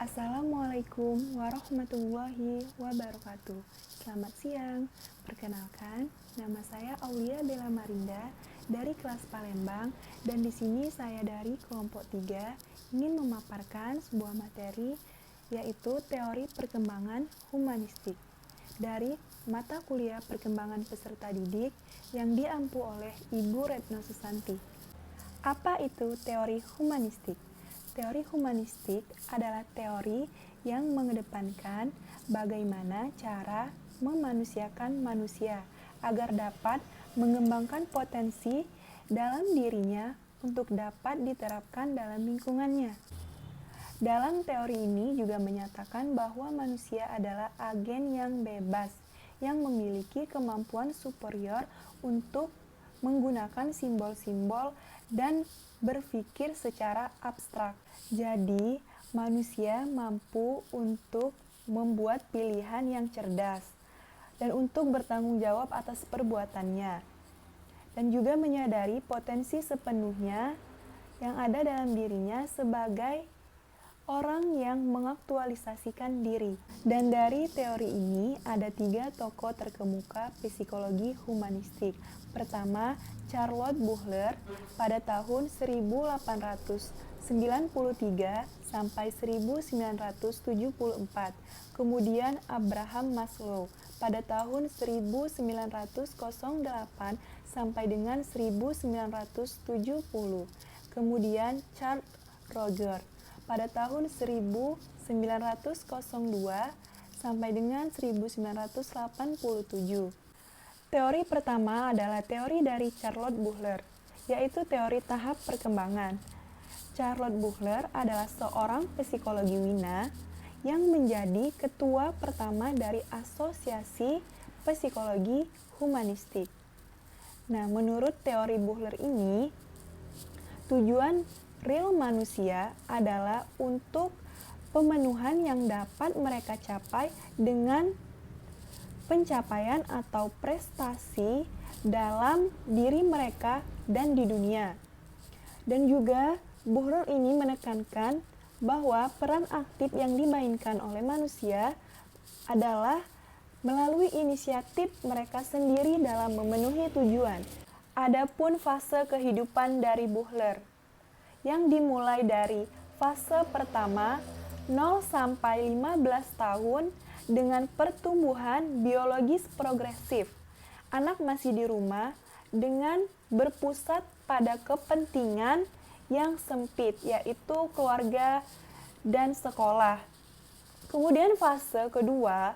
Assalamualaikum warahmatullahi wabarakatuh. Selamat siang. Perkenalkan, nama saya Aulia Bella Marinda dari kelas Palembang dan di sini saya dari kelompok 3 ingin memaparkan sebuah materi yaitu teori perkembangan humanistik dari mata kuliah perkembangan peserta didik yang diampu oleh Ibu Retno Susanti. Apa itu teori humanistik? Teori humanistik adalah teori yang mengedepankan bagaimana cara memanusiakan manusia agar dapat mengembangkan potensi dalam dirinya untuk dapat diterapkan dalam lingkungannya. Dalam teori ini juga menyatakan bahwa manusia adalah agen yang bebas, yang memiliki kemampuan superior untuk menggunakan simbol-simbol dan berpikir secara abstrak. Jadi, manusia mampu untuk membuat pilihan yang cerdas dan untuk bertanggung jawab atas perbuatannya. Dan juga menyadari potensi sepenuhnya yang ada dalam dirinya sebagai orang yang mengaktualisasikan diri. Dan dari teori ini ada 3 tokoh terkemuka psikologi humanistik. Pertama, Charlotte Buchler pada tahun 1893 sampai 1974. Kemudian Abraham Maslow pada tahun 1908 sampai dengan 1970. Kemudian Charles Rogers pada tahun 1902 sampai dengan 1987. Teori pertama adalah teori dari Charlotte Buchler, yaitu teori tahap perkembangan. Charlotte Buchler adalah seorang psikologi Wina yang menjadi ketua pertama dari Asosiasi Psikologi Humanistik. Nah, menurut teori Buchler ini, tujuan real manusia adalah untuk pemenuhan yang dapat mereka capai dengan pencapaian atau prestasi dalam diri mereka dan di dunia. Dan juga Buchler ini menekankan bahwa peran aktif yang dimainkan oleh manusia adalah melalui inisiatif mereka sendiri dalam memenuhi tujuan. Adapun fase kehidupan dari Buchler yang dimulai dari fase pertama 0 sampai 15 tahun dengan pertumbuhan biologis progresif. Anak masih di rumah dengan berpusat pada kepentingan yang sempit, yaitu keluarga dan sekolah. Kemudian fase kedua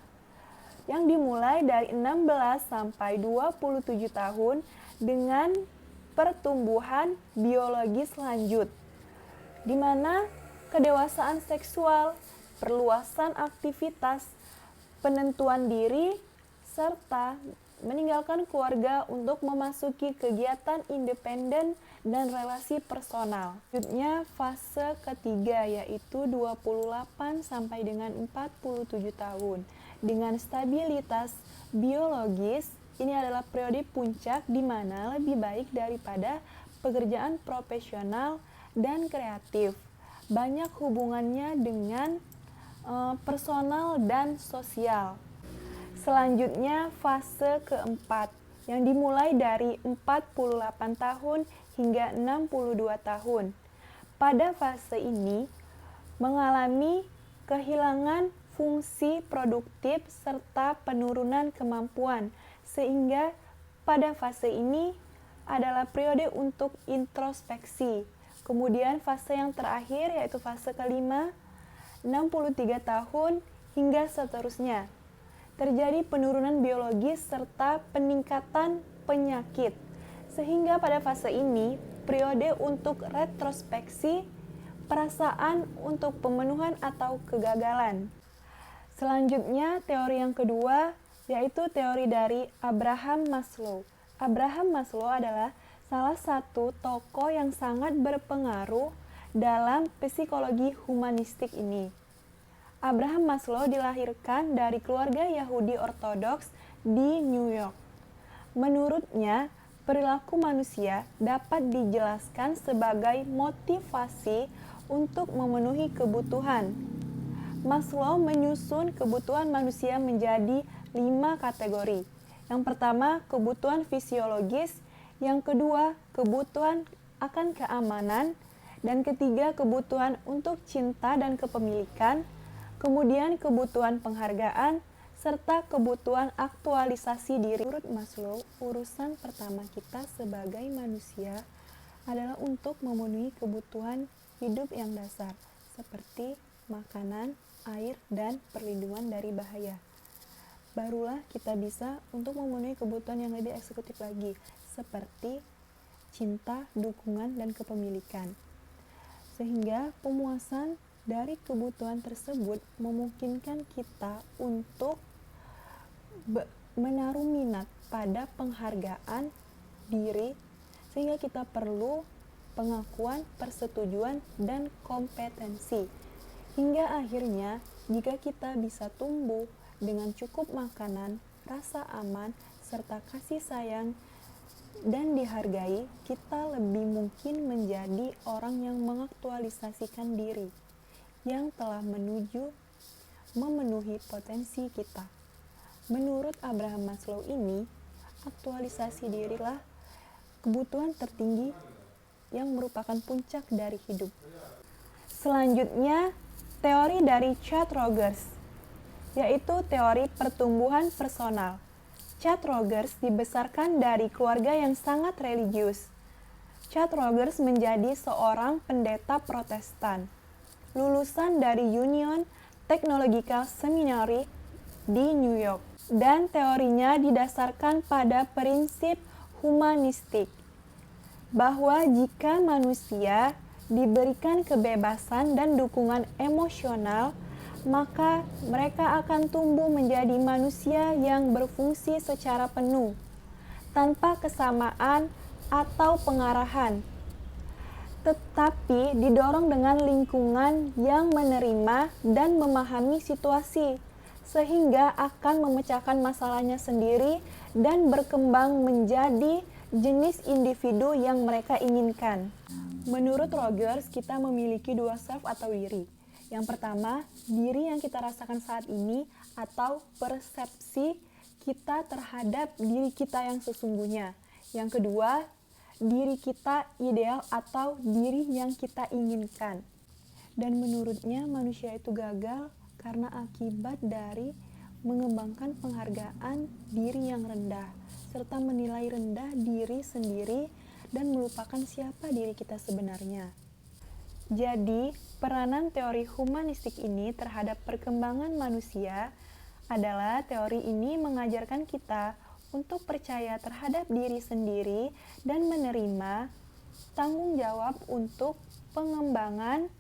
yang dimulai dari 16 sampai 27 tahun dengan pertumbuhan biologis lanjut, di mana kedewasaan seksual, perluasan aktivitas, penentuan diri, serta meninggalkan keluarga untuk memasuki kegiatan independen dan relasi personal. Selanjutnya fase ketiga yaitu 28 sampai dengan 47 tahun. Dengan stabilitas biologis, ini adalah periode puncak di mana lebih baik daripada pekerjaan profesional dan kreatif. Banyak hubungannya dengan personal dan sosial. Selanjutnya fase keempat yang dimulai dari 48 tahun hingga 62 tahun. Pada fase ini mengalami kehilangan fungsi produktif serta penurunan kemampuan, sehingga pada fase ini adalah periode untuk introspeksi. Kemudian fase yang terakhir yaitu fase kelima 63 tahun hingga seterusnya. Terjadi penurunan biologis serta peningkatan penyakit. Sehingga pada fase ini, periode untuk retrospeksi, perasaan untuk pemenuhan atau kegagalan. Selanjutnya, teori yang kedua yaitu teori dari Abraham Maslow. Abraham Maslow adalah salah satu tokoh yang sangat berpengaruh dalam psikologi humanistik ini. Abraham Maslow dilahirkan dari keluarga Yahudi Ortodoks di New York. Menurutnya, perilaku manusia dapat dijelaskan sebagai motivasi untuk memenuhi kebutuhan. Maslow menyusun kebutuhan manusia menjadi 5 kategori. Yang pertama, kebutuhan fisiologis, yang kedua, kebutuhan akan keamanan, dan ketiga, kebutuhan untuk cinta dan kepemilikan, kemudian kebutuhan penghargaan, serta kebutuhan aktualisasi diri. Menurut Maslow, urusan pertama kita sebagai manusia adalah untuk memenuhi kebutuhan hidup yang dasar, seperti makanan, air, dan perlindungan dari bahaya. Barulah kita bisa untuk memenuhi kebutuhan yang lebih eksekutif lagi, seperti cinta, dukungan, dan kepemilikan. Sehingga pemuasan dari kebutuhan tersebut memungkinkan kita untuk menaruh minat pada penghargaan diri, sehingga kita perlu pengakuan, persetujuan, dan kompetensi. Hingga akhirnya, jika kita bisa tumbuh dengan cukup makanan, rasa aman, serta kasih sayang, dan dihargai, kita lebih mungkin menjadi orang yang mengaktualisasikan diri, yang telah memenuhi potensi kita. Menurut Abraham Maslow ini, aktualisasi dirilah kebutuhan tertinggi yang merupakan puncak dari hidup. Selanjutnya, teori dari Chad Rogers, yaitu teori pertumbuhan personal. Chad Rogers dibesarkan dari keluarga yang sangat religius. Chad Rogers menjadi seorang pendeta Protestan, lulusan dari Union Theological Seminary di New York, dan teorinya didasarkan pada prinsip humanistik, bahwa jika manusia diberikan kebebasan dan dukungan emosional, maka mereka akan tumbuh menjadi manusia yang berfungsi secara penuh, tanpa kesamaan atau pengarahan, tetapi didorong dengan lingkungan yang menerima dan memahami situasi, sehingga akan memecahkan masalahnya sendiri dan berkembang menjadi jenis individu yang mereka inginkan. Menurut Rogers, kita memiliki dua self atau diri. Yang pertama, diri yang kita rasakan saat ini atau persepsi kita terhadap diri kita yang sesungguhnya. Yang kedua, diri kita ideal atau diri yang kita inginkan. Dan menurutnya manusia itu gagal karena akibat dari mengembangkan penghargaan diri yang rendah, serta menilai rendah diri sendiri dan melupakan siapa diri kita sebenarnya. Jadi, peranan teori humanistik ini terhadap perkembangan manusia adalah teori ini mengajarkan kita untuk percaya terhadap diri sendiri dan menerima tanggung jawab untuk pengembangan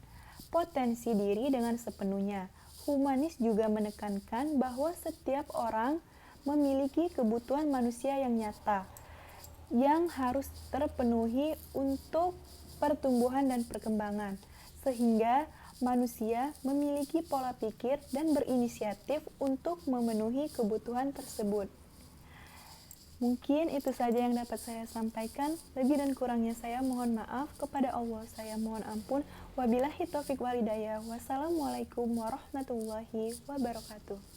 potensi diri dengan sepenuhnya. Humanis juga menekankan bahwa setiap orang memiliki kebutuhan manusia yang nyata, yang harus terpenuhi untuk pertumbuhan dan perkembangan, sehingga manusia memiliki pola pikir dan berinisiatif untuk memenuhi kebutuhan tersebut. Mungkin itu saja yang dapat saya sampaikan. Lebih dan kurangnya saya mohon maaf. Kepada Allah saya mohon ampun. Wabillahi taufiq wal hidayah. Wassalamualaikum warahmatullahi wabarakatuh.